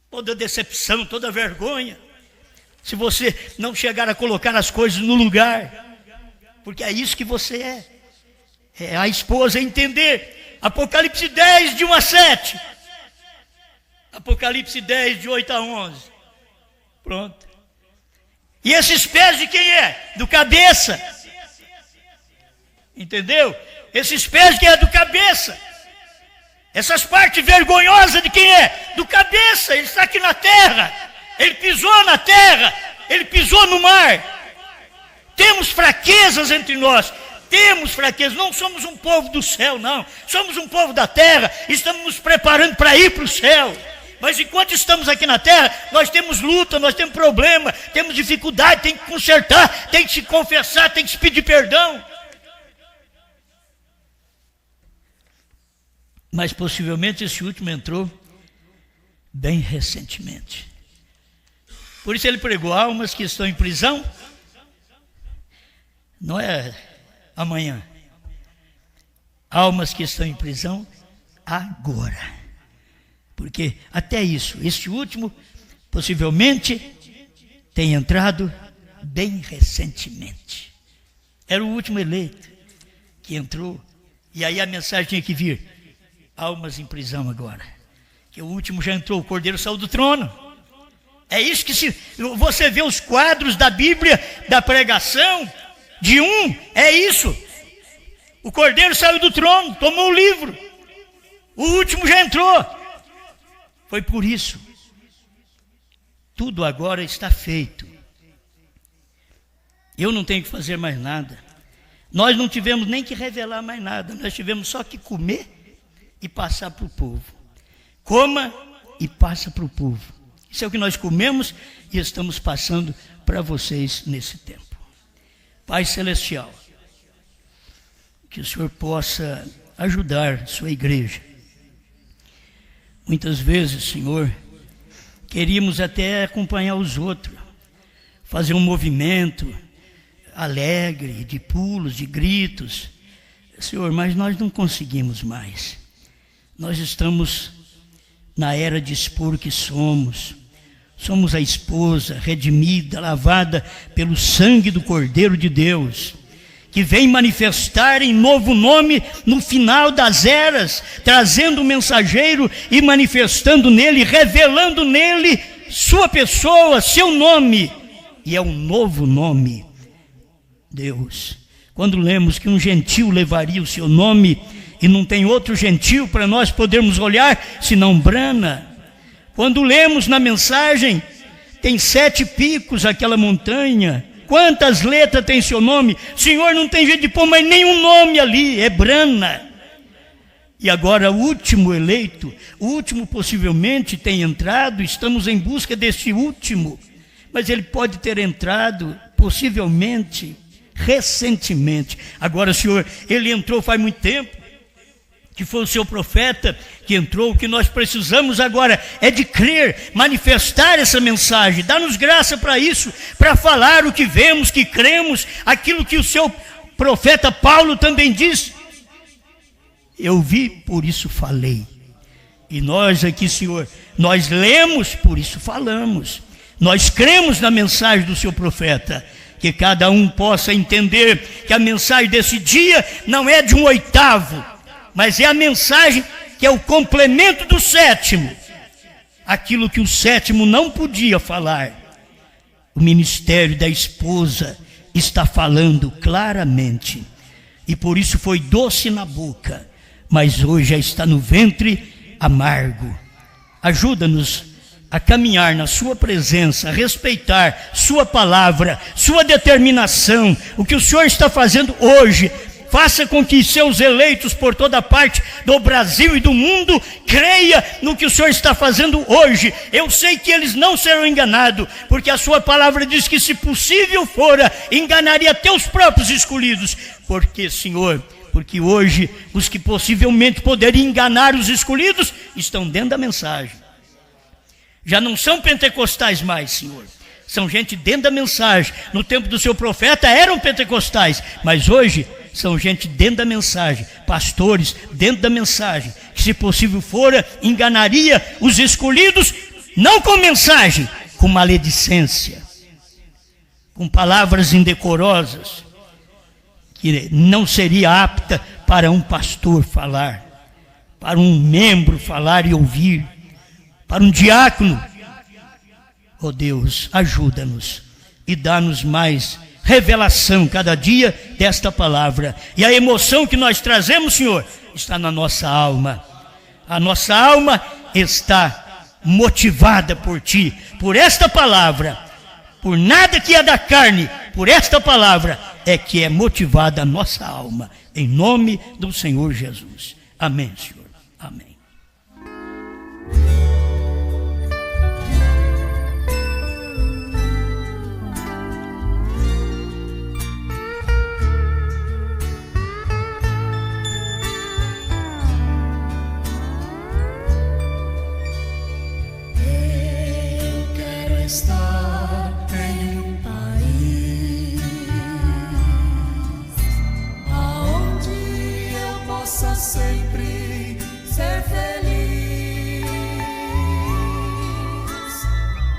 [SPEAKER 1] Toda decepção, toda vergonha. Se você não chegar a colocar as coisas no lugar. Porque é isso que você é. É a esposa entender. Apocalipse 10, de 1 a 7. Apocalipse 10, de 8 a 11. Pronto. E esses pés de quem é? Do cabeça. Entendeu? Esses pés que é do cabeça. Essas partes vergonhosas de quem é? Do cabeça. Ele está aqui na terra. Ele pisou na terra. Ele pisou no mar. Temos fraquezas entre nós. Temos fraquezas. Não somos um povo do céu, não. Somos um povo da terra. Estamos nos preparando para ir para o céu. Mas enquanto estamos aqui na terra, nós temos luta, nós temos problema, temos dificuldade, tem que consertar, tem que se confessar, tem que se pedir perdão. Mas possivelmente esse último entrou bem recentemente. Por isso ele pregou: almas que estão em prisão, não é amanhã. Almas que estão em prisão agora. Porque até isso, este último possivelmente tem entrado bem recentemente. Era o último eleito que entrou. E aí a mensagem tinha que vir: almas em prisão agora. Que o último já entrou, o Cordeiro saiu do trono. É isso que você vê os quadros da Bíblia, da pregação, de é isso. O Cordeiro saiu do trono, tomou o livro. O último já entrou. Foi por isso. Tudo agora está feito. Eu não tenho que fazer mais nada. Nós não tivemos nem que revelar mais nada. Nós tivemos só que comer e passar para o povo. Coma e passa para o povo. Isso é o que nós comemos e estamos passando para vocês nesse tempo. Pai Celestial, que o Senhor possa ajudar sua igreja. Muitas vezes, Senhor, queríamos até acompanhar os outros, fazer um movimento alegre, de pulos, de gritos, Senhor, mas nós não conseguimos mais. Nós estamos na era de expor o que somos. Somos a esposa redimida, lavada pelo sangue do Cordeiro de Deus, que vem manifestar em novo nome no final das eras, trazendo o mensageiro e manifestando nele, revelando nele sua pessoa, seu nome, e é um novo nome, Deus. Quando lemos que um gentil levaria o seu nome, e não tem outro gentil para nós podermos olhar, senão Brana. Quando lemos na mensagem, tem 7 picos aquela montanha, quantas letras tem seu nome? Senhor, não tem jeito de pôr mais nenhum nome ali, é Brana. E agora o último eleito, o último possivelmente tem entrado, estamos em busca desse último, mas ele pode ter entrado, possivelmente, recentemente. Agora, Senhor, ele entrou faz muito tempo, que foi o seu profeta que entrou. O que nós precisamos agora é de crer, manifestar essa mensagem, dá-nos graça para isso, para falar o que vemos, que cremos, aquilo que o seu profeta Paulo também disse. Eu vi, por isso falei. E nós aqui, Senhor, nós lemos, por isso falamos. Nós cremos na mensagem do seu profeta, que cada um possa entender que a mensagem desse dia não é de um 8º, mas é a mensagem que é o complemento do 7º, aquilo que o 7º não podia falar. O ministério da esposa está falando claramente, e por isso foi doce na boca, mas hoje já está no ventre amargo. Ajuda-nos a caminhar na sua presença, a respeitar sua palavra, sua determinação, o que o Senhor está fazendo hoje. Faça com que seus eleitos por toda parte do Brasil e do mundo creia no que o Senhor está fazendo hoje. Eu sei que eles não serão enganados, porque a sua palavra diz que, se possível fora, enganaria até os próprios escolhidos. Porque, Senhor, porque hoje os que possivelmente poderiam enganar os escolhidos estão dentro da mensagem. Já não são pentecostais mais, Senhor. São gente dentro da mensagem. No tempo do seu profeta eram pentecostais, mas hoje são gente dentro da mensagem, pastores dentro da mensagem, que, se possível fora, enganaria os escolhidos, não com mensagem, com maledicência, com palavras indecorosas, que não seria apta para um pastor falar, para um membro falar e ouvir, para um diácono. Oh Deus, ajuda-nos e dá-nos mais revelação cada dia desta palavra. E a emoção que nós trazemos, Senhor, está na nossa alma. A nossa alma está motivada por Ti, por esta palavra. Por nada que é da carne, por esta palavra é que é motivada a nossa alma. Em nome do Senhor Jesus. Amém, Senhor. Amém.
[SPEAKER 2] Estar em um país aonde eu possa sempre ser feliz.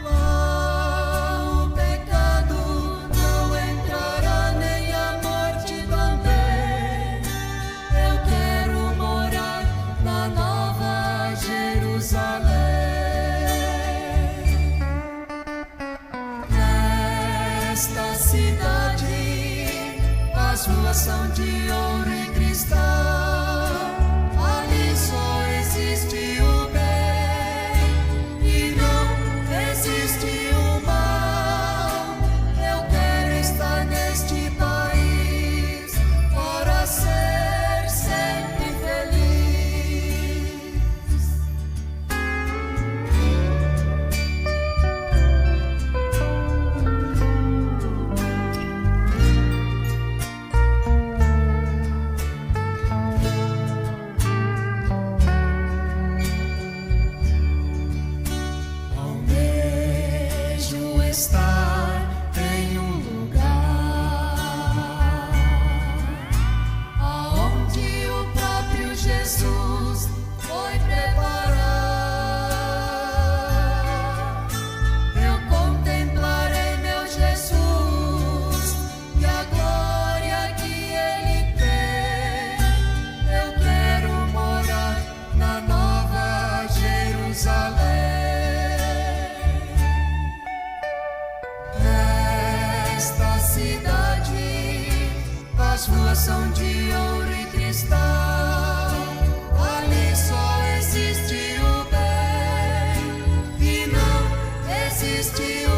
[SPEAKER 2] Lá o pecado não entrará, nem a morte também. Eu quero morar na Nova Jerusalém. Esta cidade, as ruas são de ouro e cristal. Ali só existe o bem e não existe o mal. Eu quero estar neste país para ser sempre feliz. Estar em um lugar aonde são de ouro e cristal. Ali só existe o bem e não existe o